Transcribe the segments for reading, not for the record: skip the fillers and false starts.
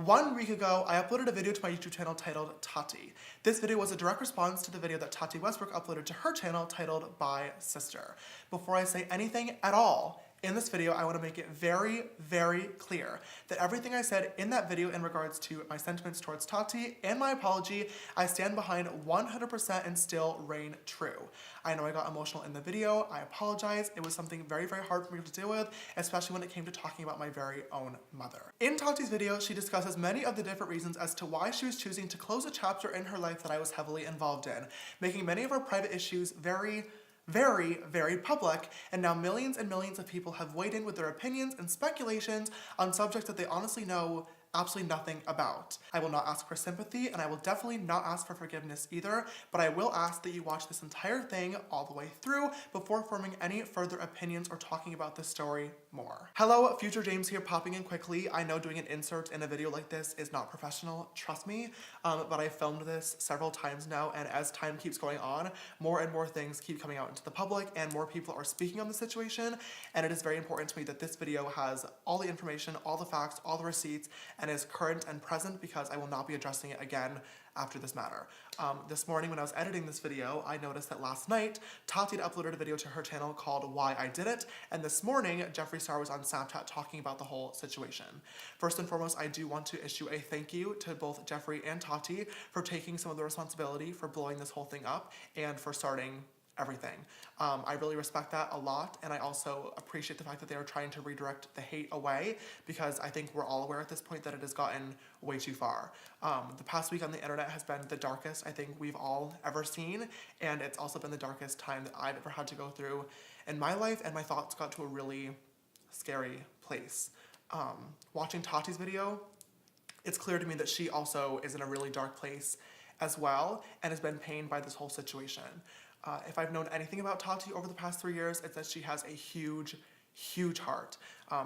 1 week ago, I uploaded a video to my YouTube channel titled Tati. This video was a direct response to the video that Tati Westbrook uploaded to her channel titled By Sister. Before I say anything at all in this video, I want to make it very, very clear that everything I said in that video in regards to my sentiments towards Tati and my apology, I stand behind 100% and still reign true. I know I got emotional in the video. I apologize. It was something very, very hard for me to deal with, especially when it came to talking about my very own mother. In Tati's video, she discusses many of the different reasons as to why she was choosing to close a chapter in her life that I was heavily involved in, making many of our private issues very, very public, and now millions and millions of people have weighed in with their opinions and speculations on subjects that they honestly know absolutely nothing about. I will not ask for sympathy, and I will definitely not ask for forgiveness either, but I will ask that you watch this entire thing all the way through before forming any further opinions or talking about this story more. Hello, Future James here, popping in quickly. I know doing an insert in a video like this is not professional, trust me, but I filmed this several times now, and as time keeps going on, more and more things keep coming out into the public, and more people are speaking on the situation, and it is very important to me that this video has all the information, all the facts, all the receipts, and is current and present because I will not be addressing it again after this matter. This morning when I was editing this video, I noticed that last night, Tati had uploaded a video to her channel called Why I Did It, and this morning, Jeffree Star was on Snapchat talking about the whole situation. First and foremost, I do want to issue a thank you to both Jeffree and Tati for taking some of the responsibility for blowing this whole thing up and for starting everything. I really respect that a lot, and I also appreciate the fact that they are trying to redirect the hate away, because I think we're all aware at this point that it has gotten way too far. The past week on the internet has been the darkest I think we've all ever seen, and it's also been the darkest time that I've ever had to go through in my life, and my thoughts got to a really scary place. Watching Tati's video, it's clear to me that she also is in a really dark place as well, and has been pained by this whole situation. If I've known anything about Tati over the past 3 years, it's that she has a huge, huge heart.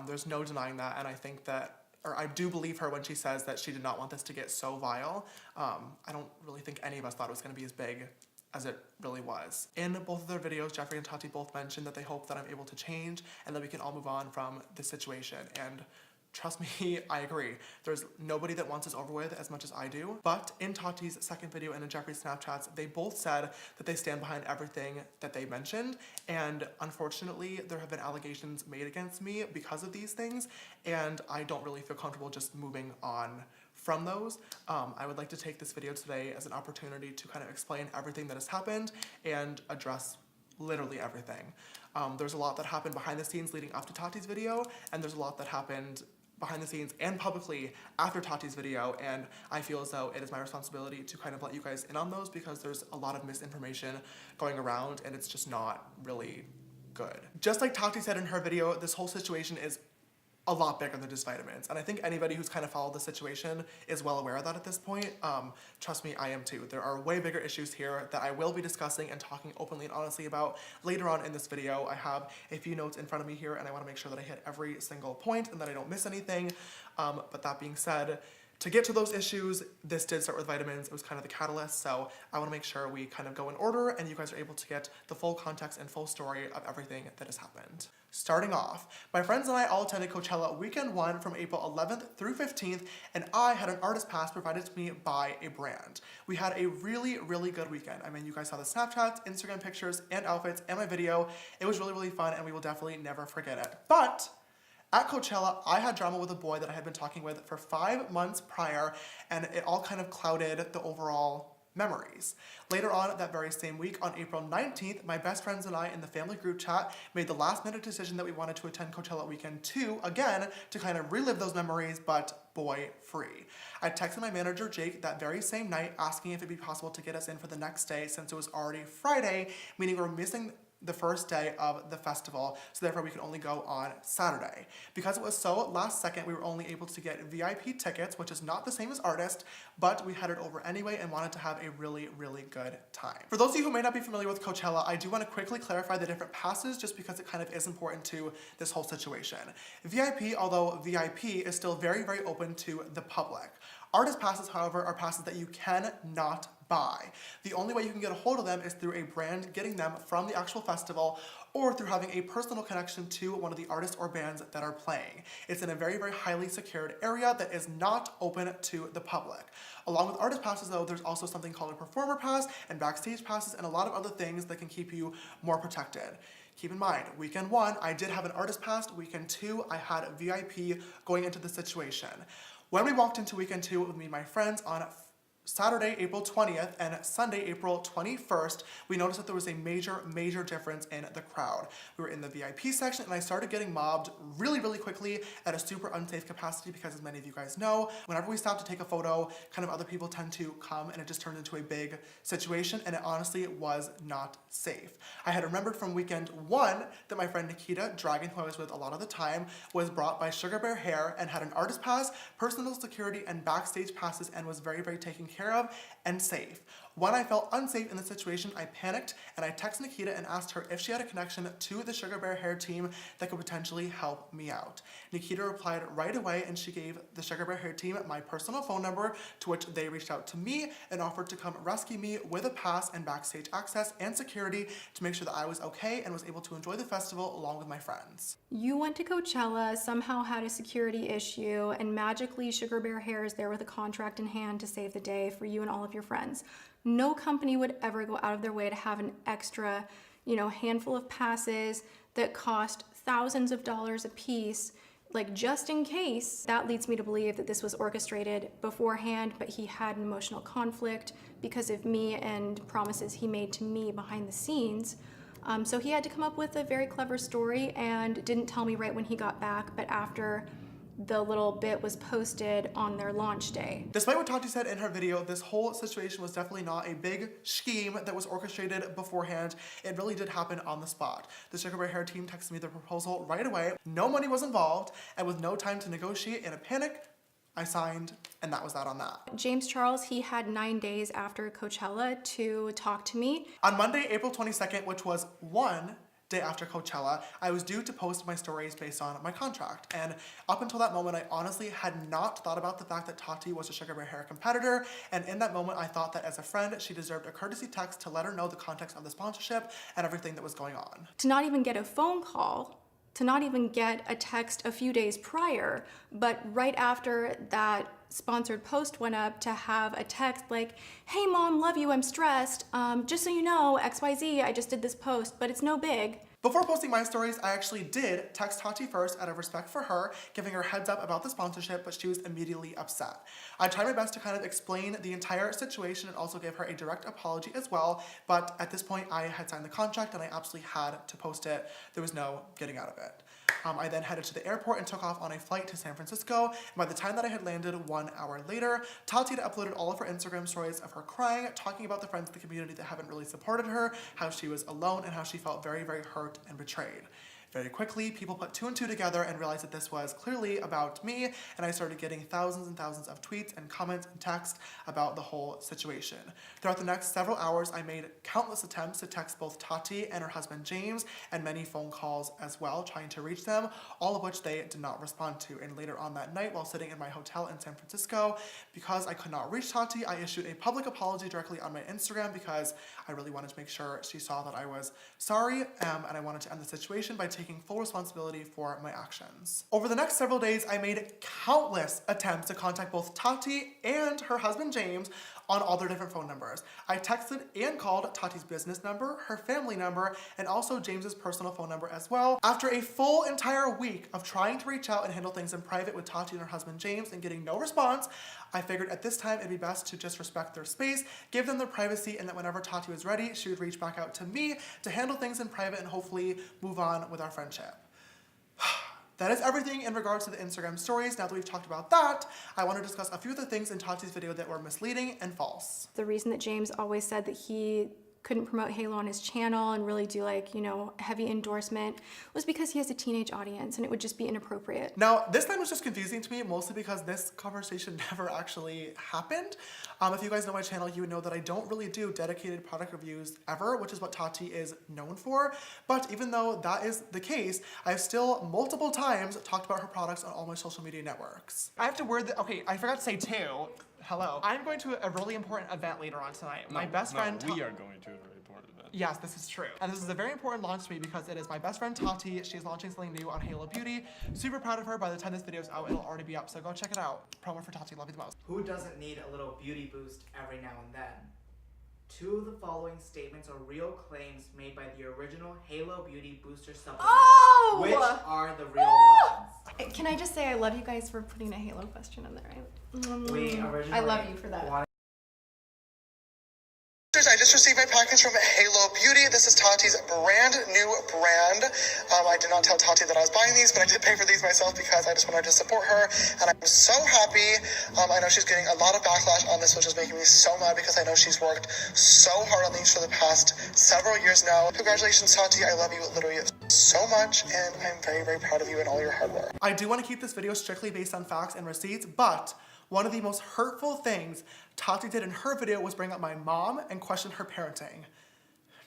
There's no denying that, and I think that, or I do believe her when she says that she did not want this to get so vile. I don't really think any of us thought it was going to be as big as it really was. In both of their videos, Jeffree and Tati both mentioned that they hope that I'm able to change and that we can all move on from this situation, and trust me, I agree. There's nobody that wants this over with as much as I do. But in Tati's second video and in Jeffree's Snapchats, they both said that they stand behind everything that they mentioned. And unfortunately, there have been allegations made against me because of these things, and I don't really feel comfortable just moving on from those. I would like to take this video today as an opportunity to kind of explain everything that has happened and address literally everything. There's a lot that happened behind the scenes leading up to Tati's video, and there's a lot that happened behind the scenes and publicly after Tati's video, and I feel as though it is my responsibility to kind of let you guys in on those, because there's a lot of misinformation going around and it's just not really good. Just like Tati said in her video, this whole situation is a lot bigger than just vitamins, and I think anybody who's kind of followed the situation is well aware of that at this point. Trust me, I am too. There are way bigger issues here that I will be discussing and talking openly and honestly about later on in this video. I have a few notes in front of me here, and I want to make sure that I hit every single point and that I don't miss anything. But that being said, to get to those issues, this did start with vitamins. It was kind of the catalyst, so I want to make sure we kind of go in order and you guys are able to get the full context and full story of everything that has happened. Starting off, my friends and I all attended Coachella weekend 1 from April 11th through 15th, and I had an artist pass provided to me by a brand. We had a really, really good weekend. I mean, you guys saw the Snapchats, Instagram pictures, and outfits, and my video. It was really, really fun, and we will definitely never forget it. But at Coachella, I had drama with a boy that I had been talking with for 5 months prior, and it all kind of clouded the overall memories. Later on that very same week, on April 19th, my best friends and I in the family group chat made the last minute decision that we wanted to attend Coachella weekend 2, again, to kind of relive those memories, but boy-free. I texted my manager, Jake, that very same night, asking if it'd be possible to get us in for the next day since it was already Friday, meaning we're missing the first day of the festival, so therefore we could only go on Saturday. Because it was so last second, we were only able to get VIP tickets, which is not the same as artist, but we headed over anyway and wanted to have a really, really good time. For those of you who may not be familiar with Coachella, I do want to quickly clarify the different passes just because it kind of is important to this whole situation. VIP, although VIP, is still very, very open to the public. Artist passes, however, are passes that you cannot buy. The only way you can get a hold of them is through a brand getting them from the actual festival or through having a personal connection to one of the artists or bands that are playing. It's in a very, very highly secured area that is not open to the public. Along with artist passes though, there's also something called a performer pass and backstage passes and a lot of other things that can keep you more protected. Keep in mind, weekend 1, I did have an artist pass. Weekend 2, I had a VIP going into the situation. When we walked into weekend 2 with me and my friends on Saturday, April 20th and Sunday, April 21st, we noticed that there was a major difference in the crowd. We were in the VIP section and I started getting mobbed really quickly at a super unsafe capacity because, as many of you guys know, whenever we stop to take a photo, kind of other people tend to come and it just turned into a big situation, and it honestly was not safe. I had remembered from weekend 1 that my friend Nikita Dragon, who I was with a lot of the time, was brought by Sugar Bear Hair and had an artist pass, personal security, and backstage passes and was very taken care of and safe. When I felt unsafe in the situation, I panicked and I texted Nikita and asked her if she had a connection to the Sugar Bear Hair team that could potentially help me out. Nikita replied right away and she gave the Sugar Bear Hair team my personal phone number, to which they reached out to me and offered to come rescue me with a pass and backstage access and security to make sure that I was okay and was able to enjoy the festival along with my friends. You went to Coachella, somehow had a security issue, and magically Sugar Bear Hair is there with a contract in hand to save the day for you and all of your friends. No company would ever go out of their way to have an extra, handful of passes that cost thousands of dollars a piece, like just in case. That leads me to believe that this was orchestrated beforehand, but he had an emotional conflict because of me and promises he made to me behind the scenes. So he had to come up with a very clever story and didn't tell me right when he got back, but after the little bit was posted on their launch day. Despite what Tati said in her video, this whole situation was definitely not a big scheme that was orchestrated beforehand. It really did happen on the spot. The Sugar Bear Hair team texted me the proposal right away. No money was involved, and with no time to negotiate, in a panic, I signed, and that was that on that. James Charles, he had 9 days after Coachella to talk to me. On Monday, April 22nd, which was one day after Coachella, I was due to post my stories based on my contract. And up until that moment, I honestly had not thought about the fact that Tati was a Sugar Bear Hair competitor. And in that moment, I thought that as a friend, she deserved a courtesy text to let her know the context of the sponsorship and everything that was going on. To not even get a phone call, to not even get a text a few days prior, but right after that sponsored post went up, to have a text like, "Hey mom, love you, I'm stressed. Just so you know, XYZ, I just did this post, but it's no big." Before posting my stories, I actually did text Tati first out of respect for her, giving her heads up about the sponsorship, but she was immediately upset. I tried my best to kind of explain the entire situation and also give her a direct apology as well, but at this point I had signed the contract and I absolutely had to post it. There was no getting out of it. I then headed to the airport and took off on a flight to San Francisco. And by the time that I had landed 1 hour later, Tati had uploaded all of her Instagram stories of her crying, talking about the friends in the community that haven't really supported her, how she was alone, and how she felt very hurt and betrayed. Very quickly, people put 2 and 2 together and realized that this was clearly about me, and I started getting thousands and thousands of tweets and comments and texts about the whole situation. Throughout the next several hours, I made countless attempts to text both Tati and her husband James, and many phone calls as well, trying to reach them, all of which they did not respond to. And later on that night, while sitting in my hotel in San Francisco, because I could not reach Tati, I issued a public apology directly on my Instagram because I really wanted to make sure she saw that I was sorry, and I wanted to end the situation by taking full responsibility for my actions. Over the next several days, I made countless attempts to contact both Tati and her husband James on all their different phone numbers. I texted and called Tati's business number, her family number, and also James's personal phone number as well. After a full entire week of trying to reach out and handle things in private with Tati and her husband James and getting no response, I figured at this time it'd be best to just respect their space, give them their privacy, and that whenever Tati was ready, she would reach back out to me to handle things in private and hopefully move on with our friendship. That is everything in regards to the Instagram stories. Now that we've talked about that, I want to discuss a few of the things in Tati's video that were misleading and false. The reason that James always said that he couldn't promote Halo on his channel and really do like, you know, heavy endorsement was because he has a teenage audience and it would just be inappropriate. Now, this time was just confusing to me, mostly because this conversation never actually happened. If you guys know my channel, you would know that I don't really do dedicated product reviews ever, which is what Tati is known for. But even though that is the case, I've still multiple times talked about her products on all my social media networks. I have to word that, okay, I forgot to say too. Hello. I'm going to a really important event later on tonight. My best friend. We are going to a very important event. Yes, this is true. And this is a very important launch to me because it is my best friend Tati. She's launching something new on Halo Beauty. Super proud of her. By the time this video is out, it'll already be up. So go check it out. Promo for Tati. Love you the most. Who doesn't need a little beauty boost every now and then? Two of the following statements are real claims made by the original Halo Beauty Booster supplement. Oh! Which are the real ones? Can I just say I love you guys for putting a Halo question in there. We originally I love you for that. I just received my package from Halo Beauty. This is Tati's brand new brand. I did not tell Tati that I was buying these, but I did pay for these myself because I just wanted to support her, and I'm so happy. I know she's getting a lot of backlash on this, which is making me so mad because I know she's worked so hard on these for the past several years now. Congratulations, Tati. I love you literally so much, and I'm very, very proud of you and all your hard work. I do want to keep this video strictly based on facts and receipts, but one of the most hurtful things Tati did in her video was bring up my mom and question her parenting.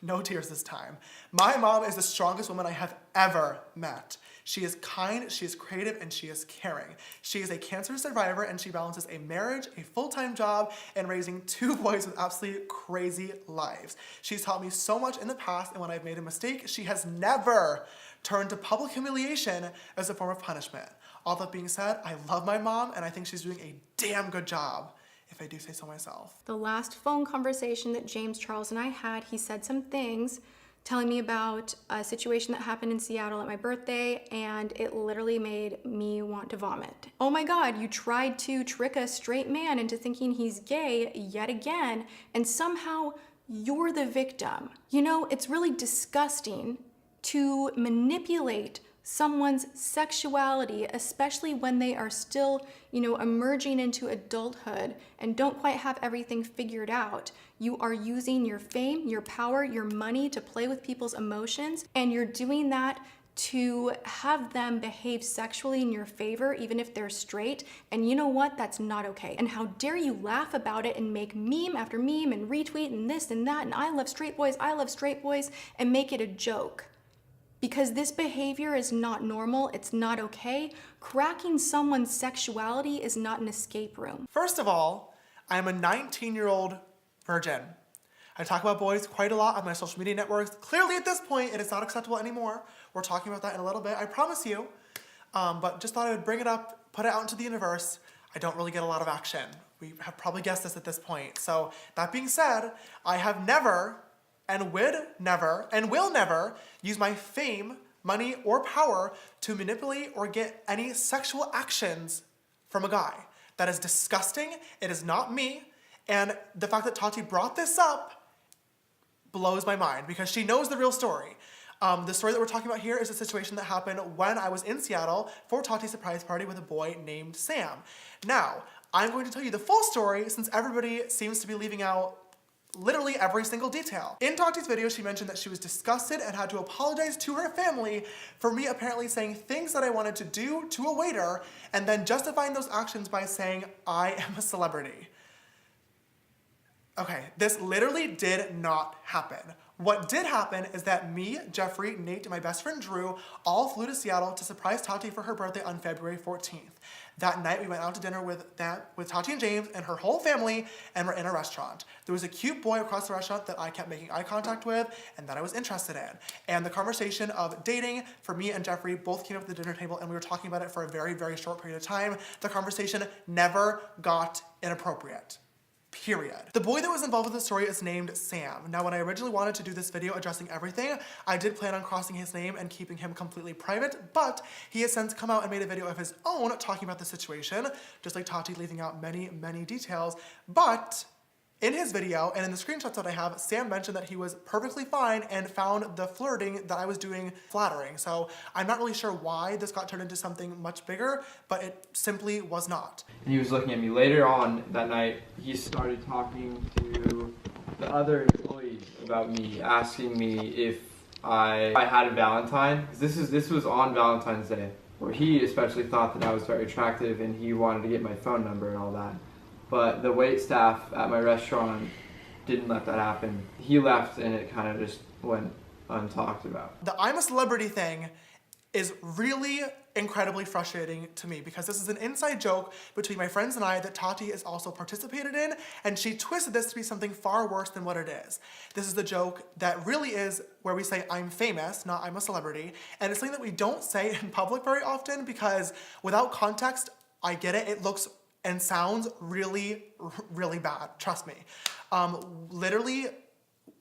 No tears this time. My mom is the strongest woman I have ever met. She is kind, she is creative, and she is caring. She is a cancer survivor, and she balances a marriage, a full-time job, and raising two boys with absolutely crazy lives. She's taught me so much in the past, and when I've made a mistake, she has never turned to public humiliation as a form of punishment. All that being said, I love my mom, and I think she's doing a damn good job, if I do say so myself. The last phone conversation that James Charles and I had, he said some things telling me about a situation that happened in Seattle at my birthday, and it literally made me want to vomit. Oh my God, you tried to trick a straight man into thinking he's gay yet again, and somehow you're the victim. You know, it's really disgusting to manipulate someone's sexuality, especially when they are still, you know, emerging into adulthood and don't quite have everything figured out. You are using your fame, your power, your money to play with people's emotions, and you're doing that to have them behave sexually in your favor, even if they're straight. And you know what? That's not okay. And how dare you laugh about it and make meme after meme and retweet and this and that, and I love straight boys, and make it a joke. Because this behavior is not normal, it's not okay. Cracking someone's sexuality is not an escape room. First of all, I'm a 19-year-old virgin. I talk about boys quite a lot on my social media networks. Clearly at this point, it is not acceptable anymore. We're talking about that in a little bit, I promise you. But just thought I would bring it up, put it out into the universe. I don't really get a lot of action. We have probably guessed this at this point. So that being said, I have never and would never and will never use my fame, money, or power to manipulate or get any sexual actions from a guy. That is disgusting. It is not me. And the fact that Tati brought this up blows my mind because she knows the real story. The story that we're talking about here is a situation that happened when I was in Seattle for Tati's surprise party with a boy named Sam. Now, I'm going to tell you the full story since everybody seems to be leaving out literally every single detail. In Tati's video, she mentioned that she was disgusted and had to apologize to her family for me apparently saying things that I wanted to do to a waiter and then justifying those actions by saying, I am a celebrity. Okay, this literally did not happen. What did happen is that me, Jeffrey, Nate, and my best friend Drew all flew to Seattle to surprise Tati for her birthday on February 14th. That night, we went out to dinner with Tati and James and her whole family, and we're in a restaurant. There was a cute boy across the restaurant that I kept making eye contact with and that I was interested in. And the conversation of dating for me and Jeffrey both came up at the dinner table, and we were talking about it for a very, very short period of time. The conversation never got inappropriate. Period. The boy that was involved with the story is named Sam. Now, when I originally wanted to do this video addressing everything, I did plan on crossing his name and keeping him completely private, but he has since come out and made a video of his own talking about the situation, just like Tati leaving out many, many details. But in his video and in the screenshots that I have, Sam mentioned that he was perfectly fine and found the flirting that I was doing flattering. So I'm not really sure why this got turned into something much bigger, but it simply was not. And he was looking at me later on that night. He started talking to the other employees story about me asking me if I had a Valentine, because this was on Valentine's Day, where he especially thought that I was very attractive and he wanted to get my phone number and all that. But the wait staff at my restaurant didn't let that happen. He left and it kind of just went untalked about. The I'm a celebrity thing is really incredibly frustrating to me because this is an inside joke between my friends and I that Tati has also participated in, and she twisted this to be something far worse than what it is. This is the joke that really is where we say I'm famous, not I'm a celebrity, and it's something that we don't say in public very often because without context, I get it, it looks and sounds really, really bad, trust me. Literally,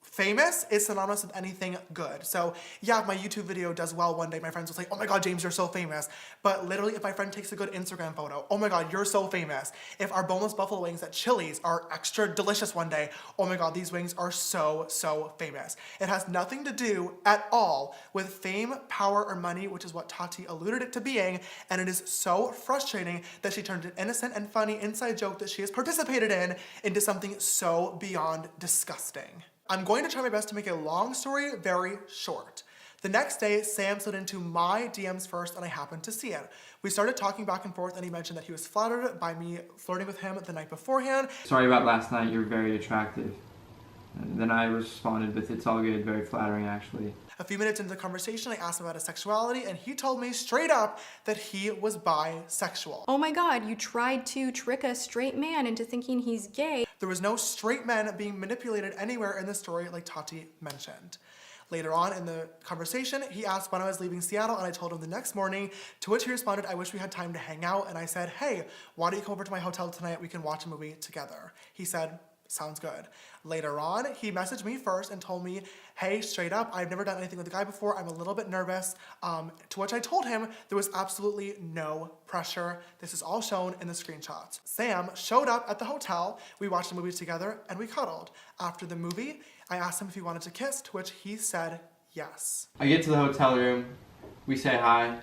famous is synonymous with anything good. So yeah, if my YouTube video does well one day, my friends will say, oh my God, James, you're so famous. But literally, if my friend takes a good Instagram photo, oh my God, you're so famous. If our boneless buffalo wings at Chili's are extra delicious one day, oh my God, these wings are so, so famous. It has nothing to do at all with fame, power, or money, which is what Tati alluded it to being. And it is so frustrating that she turned an innocent and funny inside joke that she has participated in into something so beyond disgusting. I'm going to try my best to make a long story very short. The next day, Sam slid into my DMs first and I happened to see it. We started talking back and forth and he mentioned that he was flattered by me flirting with him the night beforehand. Sorry about last night, you're very attractive. And then I responded with, it's all good, very flattering actually. A few minutes into the conversation, I asked him about his sexuality and he told me straight up that he was bisexual. Oh my God, you tried to trick a straight man into thinking he's gay. There was no straight men being manipulated anywhere in the story like Tati mentioned. Later on in the conversation, he asked when I was leaving Seattle and I told him the next morning, to which he responded, I wish we had time to hang out. And I said, hey, why don't you come over to my hotel tonight? We can watch a movie together. He said, sounds good. Later on, he messaged me first and told me, hey, straight up, I've never done anything with a guy before. I'm a little bit nervous. To which I told him there was absolutely no pressure. This is all shown in the screenshots. Sam showed up at the hotel. We watched the movie together and we cuddled. After the movie, I asked him if he wanted to kiss, to which he said yes. I get to the hotel room, we say hi,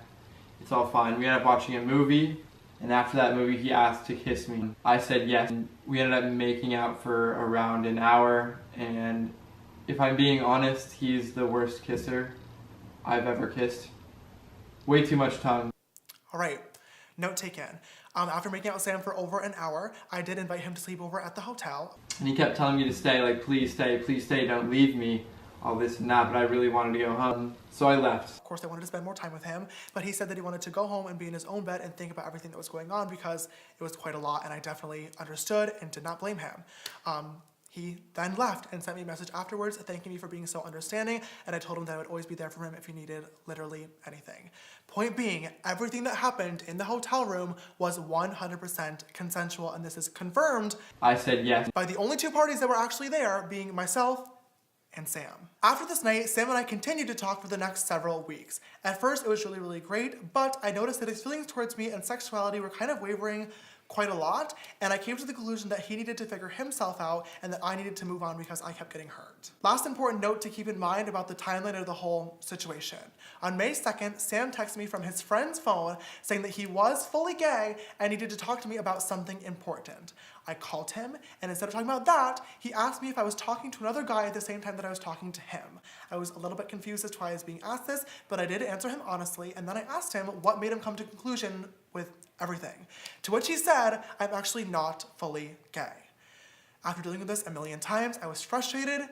it's all fine. We end up watching a movie. And after that movie, he asked to kiss me. I said yes. And we ended up making out for around an hour. And if I'm being honest, he's the worst kisser I've ever kissed. Way too much tongue. All right, note taken. After making out with Sam for over an hour, I did invite him to sleep over at the hotel. And he kept telling me to stay, like, please stay, don't leave me. All this and that, but I really wanted to go home, so I left. Of course, I wanted to spend more time with him, but he said that he wanted to go home and be in his own bed and think about everything that was going on because it was quite a lot, and I definitely understood and did not blame him. He then left and sent me a message afterwards thanking me for being so understanding, and I told him that I would always be there for him if he needed literally anything. Point being, everything that happened in the hotel room was 100% consensual, and this is confirmed. I said yes. By the only two parties that were actually there being myself and Sam. After this night, Sam and I continued to talk for the next several weeks. At first, it was really, really great, but I noticed that his feelings towards me and sexuality were kind of wavering quite a lot, and I came to the conclusion that he needed to figure himself out and that I needed to move on because I kept getting hurt. Last important note to keep in mind about the timeline of the whole situation. On May 2nd, Sam texted me from his friend's phone saying that he was fully gay and needed to talk to me about something important. I called him, and instead of talking about that, he asked me if I was talking to another guy at the same time that I was talking to him. I was a little bit confused as to why I was being asked this, but I did answer him honestly, and then I asked him what made him come to a conclusion with everything. To which he said, I'm actually not fully gay. After dealing with this a million times, I was frustrated,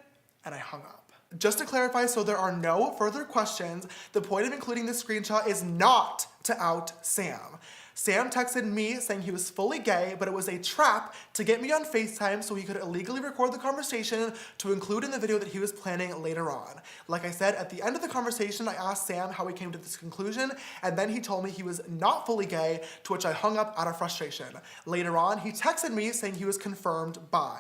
and I hung up. Just to clarify, so there are no further questions, the point of including this screenshot is not to out Sam. Sam texted me saying he was fully gay, but it was a trap to get me on FaceTime so he could illegally record the conversation to include in the video that he was planning later on. Like I said, at the end of the conversation, I asked Sam how he came to this conclusion, and then he told me he was not fully gay, to which I hung up out of frustration. Later on, he texted me saying he was confirmed bi.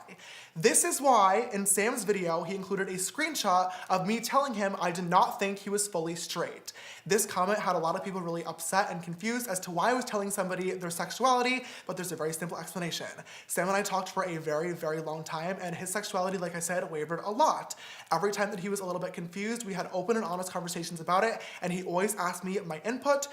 This is why, in Sam's video, he included a screenshot of me telling him I did not think he was fully straight. This comment had a lot of people really upset and confused as to why I was telling somebody their sexuality, but there's a very simple explanation. Sam and I talked for a very, very long time, and his sexuality, like I said, wavered a lot. Every time that he was a little bit confused, we had open and honest conversations about it, and he always asked me my input,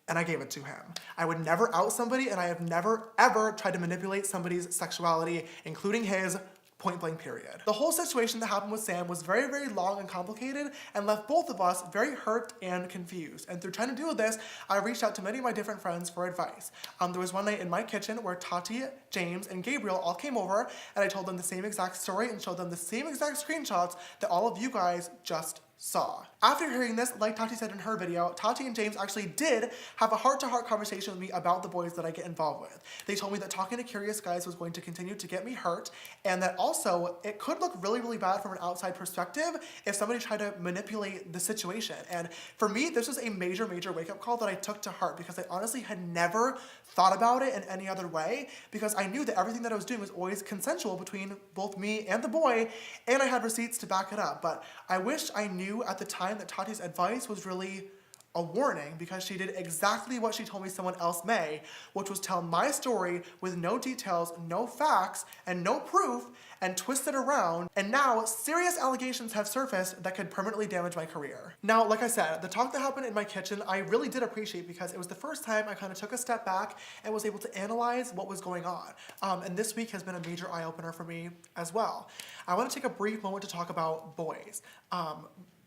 and I gave it to him. I would never out somebody, and I have never, ever tried to manipulate somebody's sexuality, including his, point blank period. The whole situation that happened with Sam was very, very long and complicated and left both of us very hurt and confused. And through trying to deal with this, I reached out to many of my different friends for advice. There was one night in my kitchen where Tati, James, and Gabriel all came over, and I told them the same exact story and showed them the same exact screenshots that all of you guys just saw. After hearing this, like Tati said in her video, Tati and James actually did have a heart-to-heart conversation with me about the boys that I get involved with. They told me that talking to curious guys was going to continue to get me hurt, and that also it could look really, really bad from an outside perspective if somebody tried to manipulate the situation. And for me, this was a major, major wake-up call that I took to heart, because I honestly had never thought about it in any other way, because I knew that everything that I was doing was always consensual between both me and the boy, and I had receipts to back it up. But I wish I knew at the time that Tati's advice was really a warning, because she did exactly what she told me someone else may, which was tell my story with no details, no facts, and no proof, and twist it around, and now serious allegations have surfaced that could permanently damage my career. Now, like I said, the talk that happened in my kitchen, I really did appreciate, because it was the first time I kind of took a step back and was able to analyze what was going on. And this week has been a major eye-opener for me as well. I want to take a brief moment to talk about boys.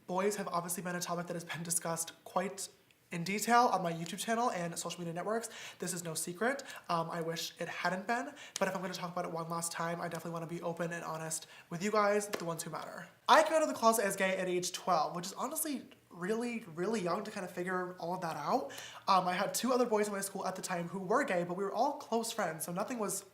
Boys have obviously been a topic that has been discussed quite in detail on my YouTube channel and social media networks. This is no secret. I wish it hadn't been, but if I'm going to talk about it one last time, I definitely want to be open and honest with you guys, the ones who matter. I came out of the closet as gay at age 12, which is honestly really, really young to kind of figure all of that out. I had 2 other boys in my school at the time who were gay, but we were all close friends, so nothing was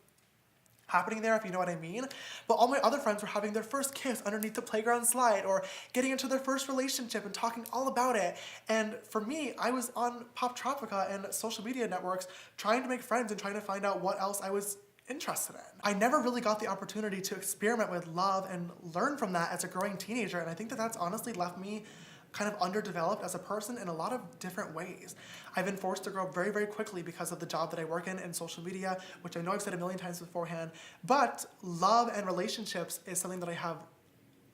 happening there, if you know what I mean. But all my other friends were having their first kiss underneath the playground slide, or getting into their first relationship and talking all about it. And for me, I was on Pop Tropica and social media networks trying to make friends and trying to find out what else I was interested in. I never really got the opportunity to experiment with love and learn from that as a growing teenager, and I think that that's honestly left me kind of underdeveloped as a person in a lot of different ways. I've been forced to grow very, very quickly because of the job that I work in social media, which I know I've said a million times beforehand, but love and relationships is something that I have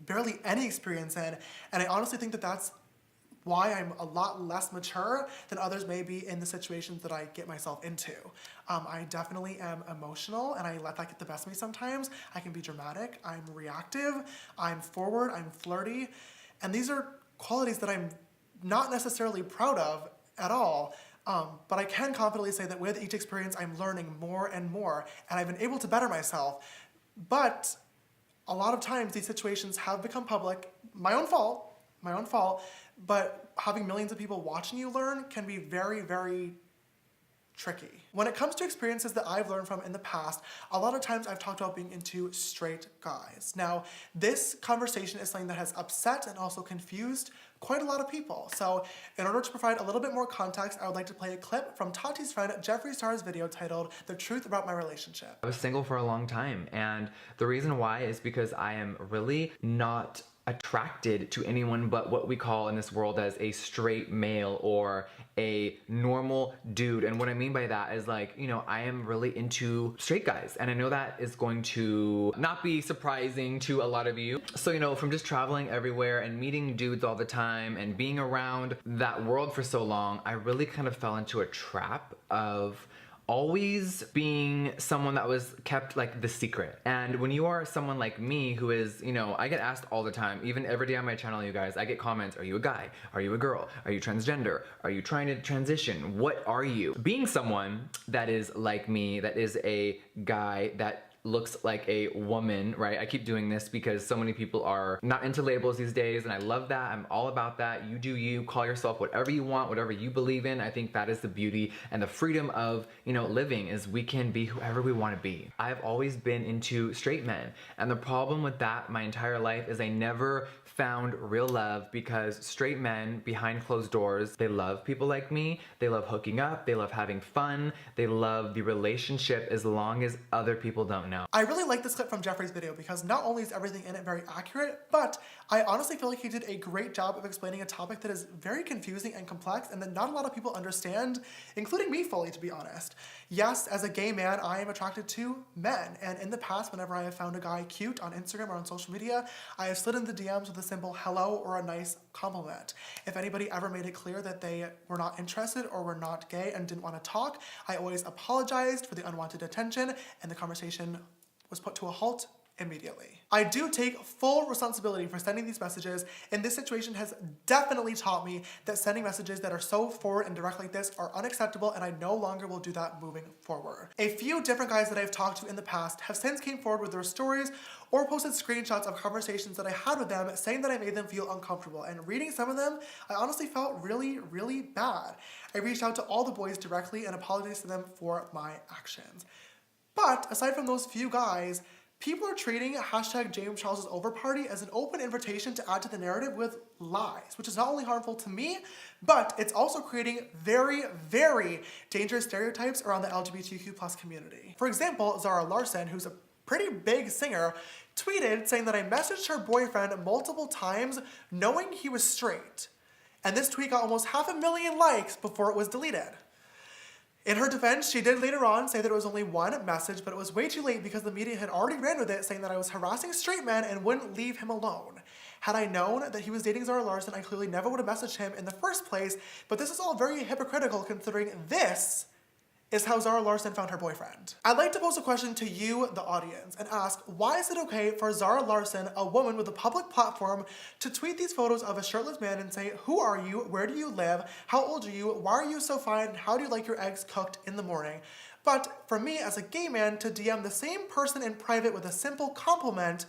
barely any experience in, and I honestly think that that's why I'm a lot less mature than others may be in the situations that I get myself into. I definitely am emotional, and I let that get the best of me sometimes. I can be dramatic, I'm reactive, I'm forward, I'm flirty, and these are qualities that I'm not necessarily proud of at all, but I can confidently say that with each experience I'm learning more and more, and I've been able to better myself. But a lot of times these situations have become public, my own fault, but having millions of people watching you learn can be very, very tricky. When it comes to experiences that I've learned from in the past, a lot of times I've talked about being into straight guys. Now, this conversation is something that has upset and also confused quite a lot of people. So in order to provide a little bit more context, I would like to play a clip from Tati's friend Jeffree Star's video titled "The Truth About My Relationship." I was single for a long time, and the reason why is because I am really not attracted to anyone but what we call in this world as a straight male or a normal dude. And what I mean by that is, like, you know, I am really into straight guys, and I know that is going to not be surprising to a lot of you. So, you know, from just traveling everywhere and meeting dudes all the time and being around that world for so long, I really kind of fell into a trap of always being someone that was kept like the secret. And when you are someone like me who is, you know, I get asked all the time, even every day on my channel, you guys, I get comments, are you a guy? Are you a girl? Are you transgender? Are you trying to transition? What are you? Being someone that is like me, that is a guy that looks like a woman, right? I keep doing this because so many people are not into labels these days, and I love that. I'm all about that. You do you, call yourself whatever you want, whatever you believe in. I think that is the beauty and the freedom of, you know, living, is we can be whoever we want to be. I've always been into straight men, and the problem with that my entire life is I never found real love, because straight men behind closed doors, they love people like me, they love hooking up, they love having fun, they love the relationship as long as other people don't know. I really like this clip from Jeffree's video because not only is everything in it very accurate, but I honestly feel like he did a great job of explaining a topic that is very confusing and complex and that not a lot of people understand, including me fully, to be honest. Yes, as a gay man, I am attracted to men, and in the past, whenever I have found a guy cute on Instagram or on social media, I have slid in the DMs with a simple hello or a nice compliment. If anybody ever made it clear that they were not interested or were not gay and didn't want to talk, I always apologized for the unwanted attention, and the conversation was put to a halt immediately. I do take full responsibility for sending these messages, and this situation has definitely taught me that sending messages that are so forward and direct like this are unacceptable, and I no longer will do that moving forward. A few different guys that I've talked to in the past have since came forward with their stories or posted screenshots of conversations that I had with them saying that I made them feel uncomfortable, and reading some of them, I honestly felt really, really bad. I reached out to all the boys directly and apologized to them for my actions. But aside from those few guys, people are treating hashtag James Charles's over party as an open invitation to add to the narrative with lies, which is not only harmful to me, but it's also creating very, very dangerous stereotypes around the LGBTQ+ community. For example, Zara Larsson, who's a pretty big singer, tweeted saying that I messaged her boyfriend multiple times knowing he was straight. And this tweet got almost 500,000 likes before it was deleted. In her defense, she did later on say that it was only one message, but it was way too late because the media had already ran with it, saying that I was harassing straight men and wouldn't leave him alone. Had I known that he was dating Zara Larsson, I clearly never would have messaged him in the first place, but this is all very hypocritical considering this is how Zara Larsson found her boyfriend. I'd like to pose a question to you, the audience, and ask, why is it okay for Zara Larsson, a woman with a public platform, to tweet these photos of a shirtless man and say, who are you, where do you live, how old are you, why are you so fine, and how do you like your eggs cooked in the morning? But for me, as a gay man, to DM the same person in private with a simple compliment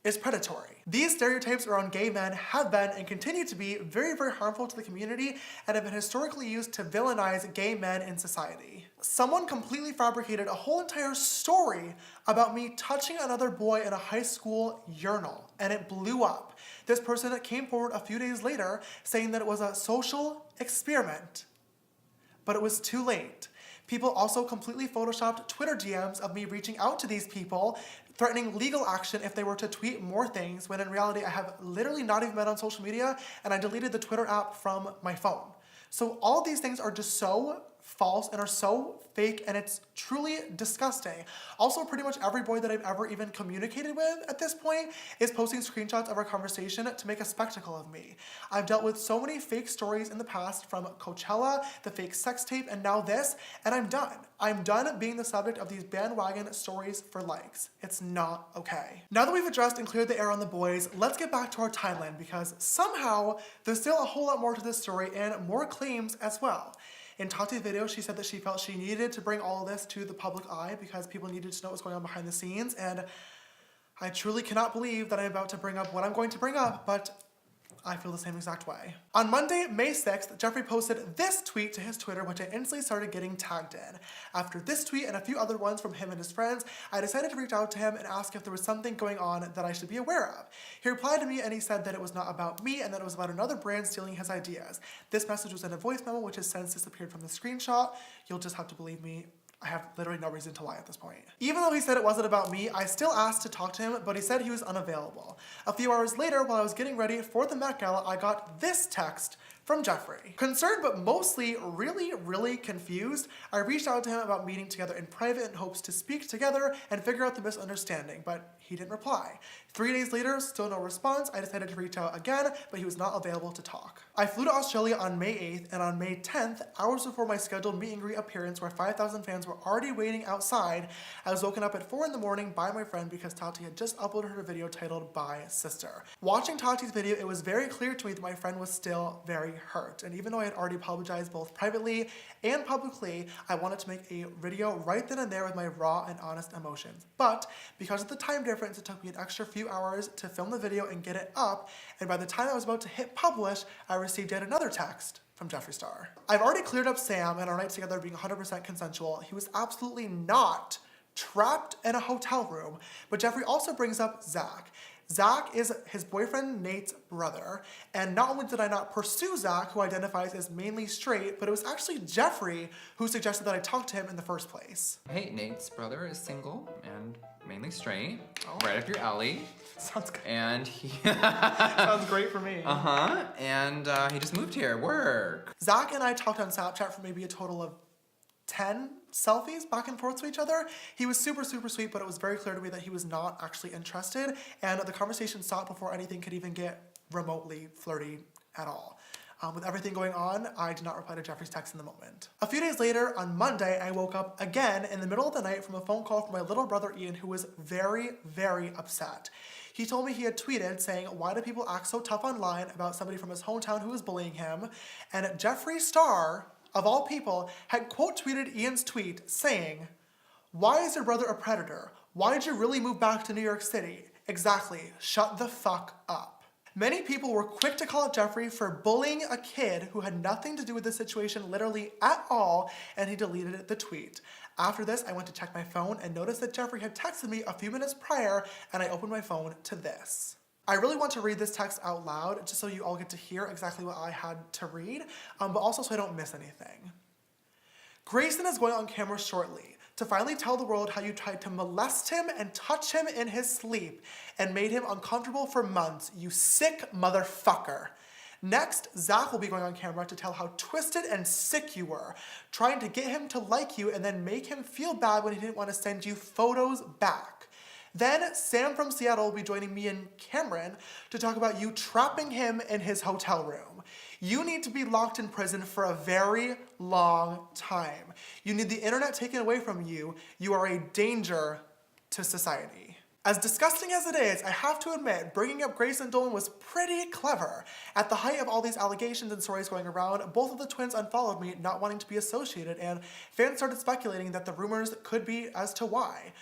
is predatory. These stereotypes around gay men have been and continue to be very, very harmful to the community and have been historically used to villainize gay men in society. Someone completely fabricated a whole entire story about me touching another boy in a high school urinal, and it blew up. This person came forward a few days later saying that it was a social experiment, but it was too late. People also completely photoshopped Twitter DMs of me reaching out to these people, threatening legal action if they were to tweet more things, when in reality I have literally not even been on social media, and I deleted the Twitter app from my phone. So all of these things are just so false and are so fake, and it's truly disgusting. Also, pretty much every boy that I've ever even communicated with at this point is posting screenshots of our conversation to make a spectacle of me. I've dealt with so many fake stories in the past, from Coachella, the fake sex tape, and now this, and I'm done. I'm done being the subject of these bandwagon stories for likes. It's not okay. Now that we've addressed and cleared the air on the boys, let's get back to our timeline, because somehow there's still a whole lot more to this story and more claims as well. In Tati's video, she said that she felt she needed to bring all of this to the public eye because people needed to know what's going on behind the scenes, and I truly cannot believe that I'm about to bring up what I'm going to bring up, but I feel the same exact way. On Monday, May 6th, Jeffree posted this tweet to his Twitter, which I instantly started getting tagged in. After this tweet and a few other ones from him and his friends, I decided to reach out to him and ask if there was something going on that I should be aware of. He replied to me and he said that it was not about me and that it was about another brand stealing his ideas. This message was in a voice memo, which has since disappeared from the screenshot. You'll just have to believe me. I have literally no reason to lie at this point. Even though he said it wasn't about me, I still asked to talk to him, but he said he was unavailable. A few hours later, while I was getting ready for the Met Gala, I got this text from Jeffree. Concerned but mostly really confused, I reached out to him about meeting together in private in hopes to speak together and figure out the misunderstanding, but he didn't reply. 3 days later, still no response. I decided to reach out again, but he was not available to talk. I flew to Australia on May 8th, and on May 10th, hours before my scheduled meet and greet appearance where 5,000 fans were already waiting outside, I was woken up at 4 in the morning by my friend because Tati had just uploaded her video titled By Sister. Watching Tati's video, it was very clear to me that my friend was still very hurt, and even though I had already apologized both privately and publicly, I wanted to make a video right then and there with my raw and honest emotions. But because of the time difference, it took me an extra few hours to film the video and get it up, and by the time I was about to hit publish, I received yet another text from Jeffree Star. I've already cleared up Sam and our night together being 100% consensual. He was absolutely not trapped in a hotel room, but Jeffree also brings up Zach. Zach is his boyfriend Nate's brother, and not only did I not pursue Zach, who identifies as mainly straight, but it was actually Jeffree who suggested that I talk to him in the first place. Hey, Nate's brother is single and mainly straight, right up your alley. Sounds good. And he Sounds great for me. and he just moved here, work. Zach and I talked on Snapchat for maybe a total of 10 selfies back and forth to each other. He was super sweet, but it was very clear to me that he was not actually interested, and the conversation stopped before anything could even get remotely flirty at all. With everything going on, I did not reply to Jeffrey's text in the moment. A few days later, on Monday, I woke up again in the middle of the night from a phone call from my little brother Ian, who was very, very upset. He told me he had tweeted saying, "Why do people act so tough online about somebody from his hometown who was bullying him?" And Jeffree Star, of all people, had quote tweeted Ian's tweet saying, "Why is your brother a predator? Why did you really move back to New York City? Exactly, shut the fuck up." Many people were quick to call out Jeffree for bullying a kid who had nothing to do with the situation literally at all, and he deleted the tweet. After this, I went to check my phone and noticed that Jeffree had texted me a few minutes prior, and I opened my phone to this. I really want to read this text out loud just so you all get to hear exactly what I had to read, but also so I don't miss anything. "Grayson is going on camera shortly to finally tell the world how you tried to molest him and touch him in his sleep and made him uncomfortable for months, you sick motherfucker. Next, Zach will be going on camera to tell how twisted and sick you were, trying to get him to like you and then make him feel bad when he didn't want to send you photos back. Then Sam from Seattle will be joining me and Cameron to talk about you trapping him in his hotel room. You need to be locked in prison for a very long time. You need the internet taken away from you. You are a danger to society." As disgusting as it is, I have to admit, bringing up Grayson Dolan was pretty clever. At the height of all these allegations and stories going around, both of the twins unfollowed me, not wanting to be associated, and fans started speculating that the rumors could be as to why.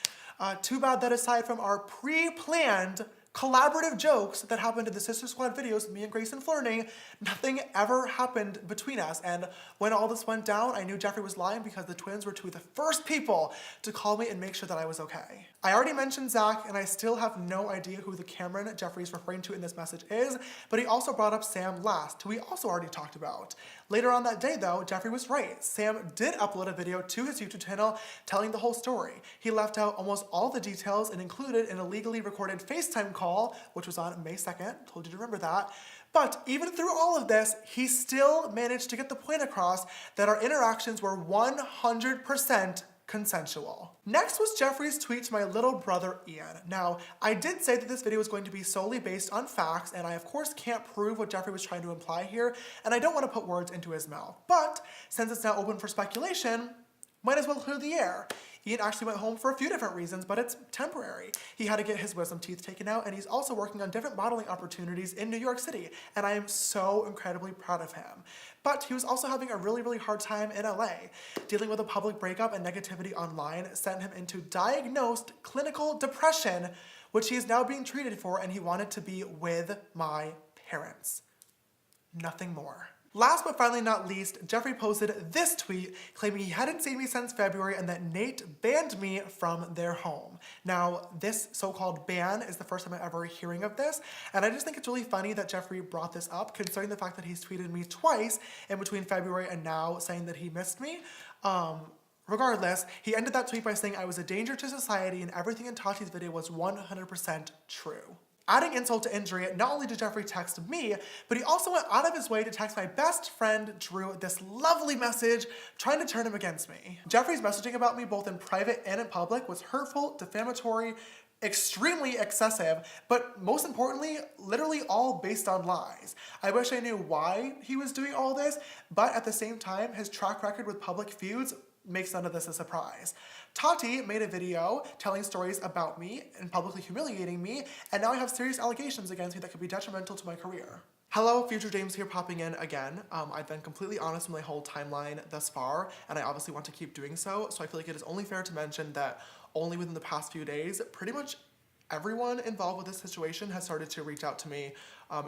Too bad that aside from our pre-planned collaborative jokes that happened in the Sister Squad videos, me and Grayson flirting, nothing ever happened between us. And when all this went down, I knew Jeffree was lying because the twins were two of the first people to call me and make sure that I was okay. I already mentioned Zach, and I still have no idea who the Cameron Jeffree is referring to in this message is, but he also brought up Sam last, who we also already talked about. Later on that day though, Jeffree was right. Sam did upload a video to his YouTube channel telling the whole story. He left out almost all the details and included an illegally recorded FaceTime call, which was on May 2nd, told you to remember that. But even through all of this, he still managed to get the point across that our interactions were 100% consensual. Next was Jeffree's tweet to my little brother Ian. Now, I did say that this video was going to be solely based on facts, and I of course can't prove what Jeffree was trying to imply here, and I don't want to put words into his mouth. But since it's now open for speculation, might as well clear the air. Ian actually went home for a few different reasons, but it's temporary. He had to get his wisdom teeth taken out, and he's also working on different modeling opportunities in New York City, and I am so incredibly proud of him. But he was also having a really, really hard time in LA. Dealing with a public breakup and negativity online sent him into diagnosed clinical depression, which he is now being treated for, and he wanted to be with my parents. Nothing more. Last but finally not least, Jeffree posted this tweet claiming he hadn't seen me since February and that Nate banned me from their home. Now, this so-called ban is the first time I'm ever hearing of this, and I just think it's really funny that Jeffree brought this up, considering the fact that he's tweeted me twice in between February and now saying that he missed me. Regardless, he ended that tweet by saying I was a danger to society and everything in Tati's video was 100% true. Adding insult to injury, not only did Jeffree text me, but he also went out of his way to text my best friend, Drew, this lovely message trying to turn him against me. Jeffree's messaging about me both in private and in public was hurtful, defamatory, extremely excessive, but most importantly, literally all based on lies. I wish I knew why he was doing all this, but at the same time, his track record with public feuds makes none of this a surprise. Tati made a video telling stories about me and publicly humiliating me, and now I have serious allegations against me that could be detrimental to my career. Hello, Future James here popping in again. I've been completely honest with my whole timeline thus far, and I obviously want to keep doing so I feel like it is only fair to mention that only within the past few days, pretty much everyone involved with this situation has started to reach out to me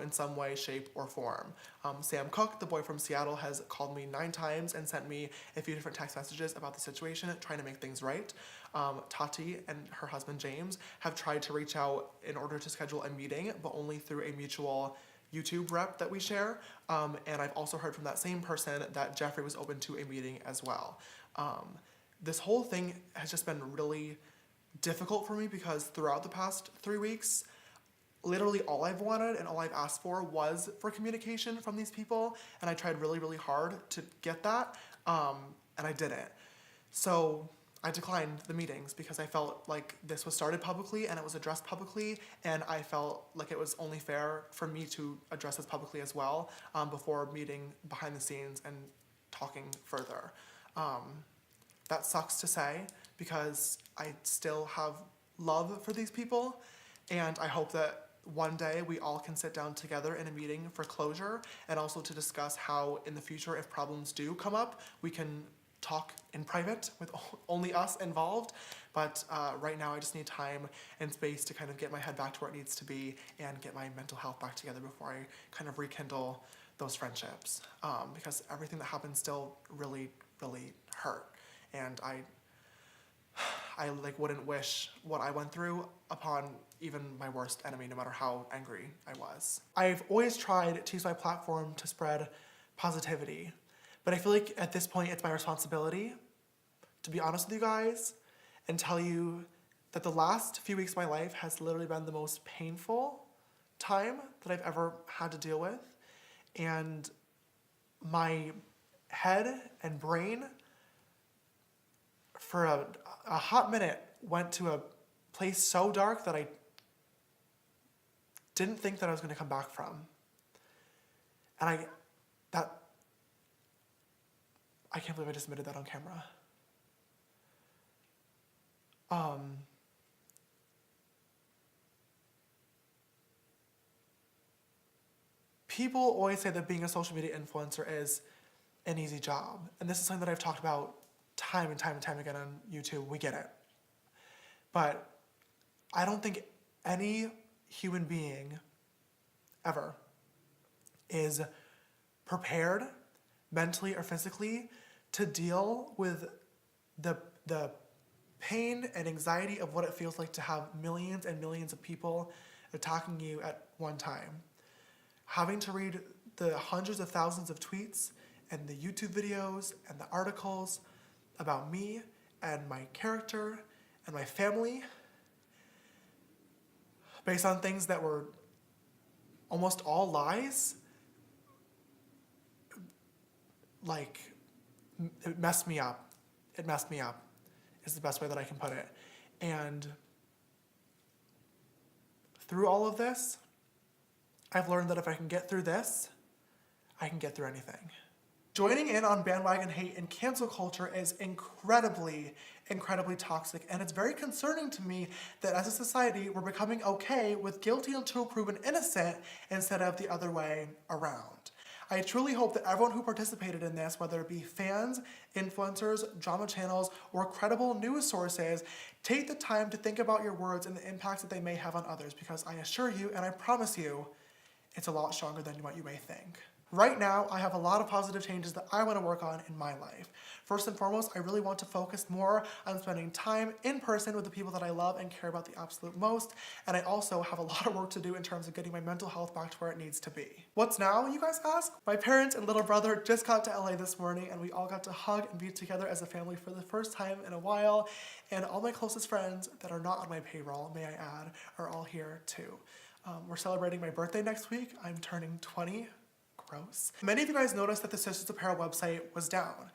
in some way, shape, or form. Sam Cook, the boy from Seattle, has called me 9 times and sent me a few different text messages about the situation, trying to make things right. Tati and her husband James have tried to reach out in order to schedule a meeting, but only through a mutual YouTube rep that we share. And I've also heard from that same person that Jeffree was open to a meeting as well. This whole thing has just been really difficult for me because throughout the past 3 weeks, literally all I've wanted and all I've asked for was for communication from these people, and I tried really, really hard to get that, and I didn't. So I declined the meetings because I felt like this was started publicly and it was addressed publicly, and I felt like it was only fair for me to address this publicly as well, before meeting behind the scenes and talking further. That sucks to say because I still have love for these people, and I hope that one day we all can sit down together in a meeting for closure and also to discuss how in the future, if problems do come up, we can talk in private with only us involved. But right now I just need time and space to kind of get my head back to where it needs to be and get my mental health back together before I kind of rekindle those friendships. Because everything that happened still really, really hurt. And I like wouldn't wish what I went through upon even my worst enemy, no matter how angry I was. I've always tried to use my platform to spread positivity, but I feel like at this point it's my responsibility to be honest with you guys and tell you that the last few weeks of my life has literally been the most painful time that I've ever had to deal with. And my head and brain for a hot minute went to a place so dark that I didn't think that I was going to come back from. And I can't believe I just admitted that on camera. People always say that being a social media influencer is an easy job. And this is something that I've talked about time and time and time again on YouTube. We get it. But I don't think any human being ever is prepared mentally or physically to deal with the pain and anxiety of what it feels like to have millions and millions of people attacking you at one time. Having to read the hundreds of thousands of tweets and the YouTube videos and the articles about me and my character and my family based on things that were almost all lies, like, it messed me up. It messed me up is the best way that I can put it. And through all of this, I've learned that if I can get through this, I can get through anything. Joining in on bandwagon hate and cancel culture is incredibly, incredibly toxic, and it's very concerning to me that as a society, we're becoming okay with guilty until proven innocent instead of the other way around. I truly hope that everyone who participated in this, whether it be fans, influencers, drama channels, or credible news sources, take the time to think about your words and the impacts that they may have on others, because I assure you, and I promise you, it's a lot stronger than what you may think. Right now, I have a lot of positive changes that I want to work on in my life. First and foremost, I really want to focus more on spending time in person with the people that I love and care about the absolute most. And I also have a lot of work to do in terms of getting my mental health back to where it needs to be. What's now, you guys ask? My parents and little brother just got to LA this morning, and we all got to hug and be together as a family for the first time in a while. And all my closest friends that are not on my payroll, may I add, are all here too. We're celebrating my birthday next week. I'm turning 20. Gross. Many of you guys noticed that the Sisters Apparel website was down.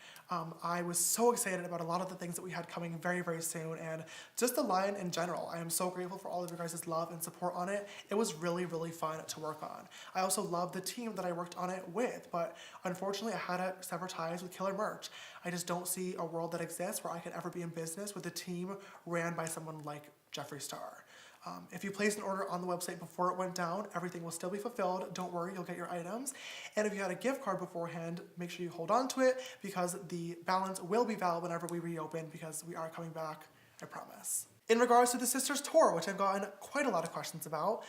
I was so excited about a lot of the things that we had coming very, very soon, and just the line in general. I am so grateful for all of you guys' love and support on it. It was really, really fun to work on. I also love the team that I worked on it with, but unfortunately I had to sever ties with Killer Merch. I just don't see a world that exists where I could ever be in business with a team ran by someone like Jeffree Star. If you placed an order on the website before it went down, everything will still be fulfilled. Don't worry, you'll get your items. And if you had a gift card beforehand, make sure you hold on to it because the balance will be valid whenever we reopen, because we are coming back, I promise. In regards to the Sisters tour, which I've gotten quite a lot of questions about,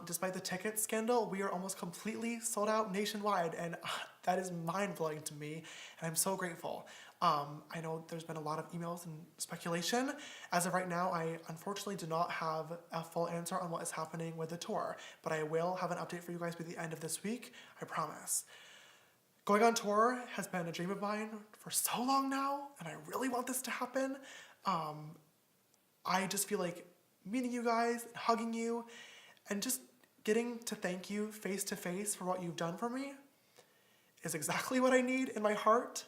despite the ticket scandal, we are almost completely sold out nationwide, and that is mind-blowing to me, and I'm so grateful. I know there's been a lot of emails and speculation. As of right now, I unfortunately do not have a full answer on what is happening with the tour, but I will have an update for you guys by the end of this week, I promise. Going on tour has been a dream of mine for so long now, and I really want this to happen. I just feel like meeting you guys, hugging you, and just getting to thank you face to face for what you've done for me is exactly what I need in my heart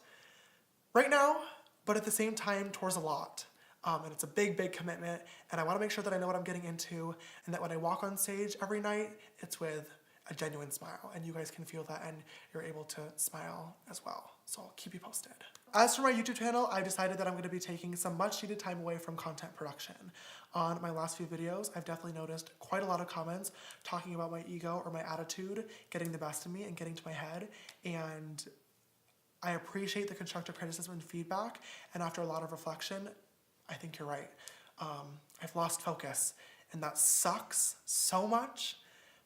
right now, but at the same time, tour's a lot. And it's a big, big commitment, and I want to make sure that I know what I'm getting into, and that when I walk on stage every night, it's with a genuine smile, and you guys can feel that, and you're able to smile as well. So I'll keep you posted. As for my YouTube channel, I decided that I'm going to be taking some much needed time away from content production. On my last few videos, I've definitely noticed quite a lot of comments talking about my ego or my attitude getting the best of me and getting to my head, and I appreciate the constructive criticism and feedback, and after a lot of reflection, I think you're right. I've lost focus, and that sucks so much,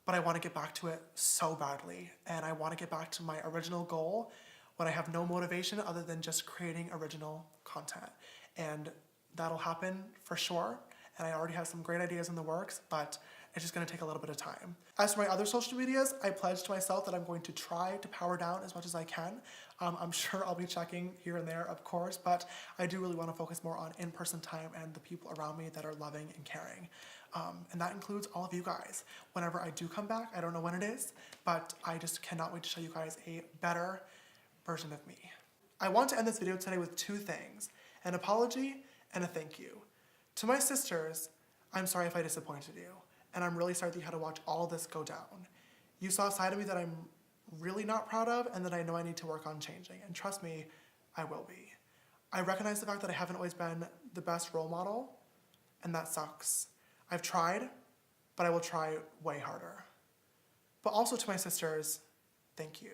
but I want to get back to it so badly, and I want to get back to my original goal when I have no motivation other than just creating original content. And that'll happen for sure, and I already have some great ideas in the works, but it's just gonna take a little bit of time. As for my other social medias, I pledged to myself that I'm going to try to power down as much as I can. I'm sure I'll be checking here and there, of course, but I do really want to focus more on in-person time and the people around me that are loving and caring. And that includes all of you guys. Whenever I do come back, I don't know when it is, but I just cannot wait to show you guys a better version of me. I want to end this video today with two things, an apology and a thank you. To my sisters, I'm sorry if I disappointed you, and I'm really sorry that you had to watch all this go down. You saw a side of me that I'm really not proud of and that I know I need to work on changing, and trust me, I will be. I recognize the fact that I haven't always been the best role model, and that sucks. I've tried, but I will try way harder. But also to my sisters, thank you.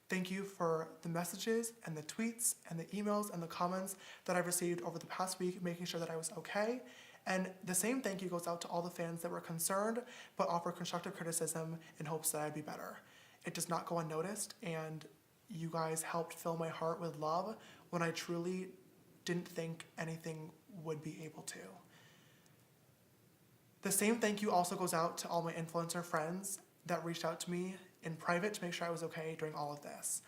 Thank you for the messages and the tweets and the emails and the comments that I've received over the past week, making sure that I was okay. And the same thank you goes out to all the fans that were concerned, but offer constructive criticism in hopes that I'd be better. It does not go unnoticed, and you guys helped fill my heart with love when I truly didn't think anything would be able to. The same thank you also goes out to all my influencer friends that reached out to me in private to make sure I was okay during all of this.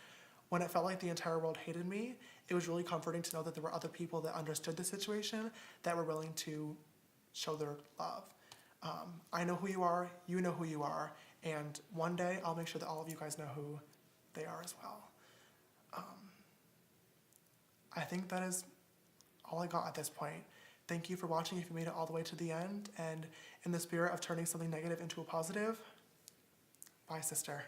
When it felt like the entire world hated me, it was really comforting to know that there were other people that understood the situation that were willing to show their love. I know who you are, you know who you are, and one day I'll make sure that all of you guys know who they are as well. I think that is all I got at this point. Thank you for watching if you made it all the way to the end, and in the spirit of turning something negative into a positive, bye, sister.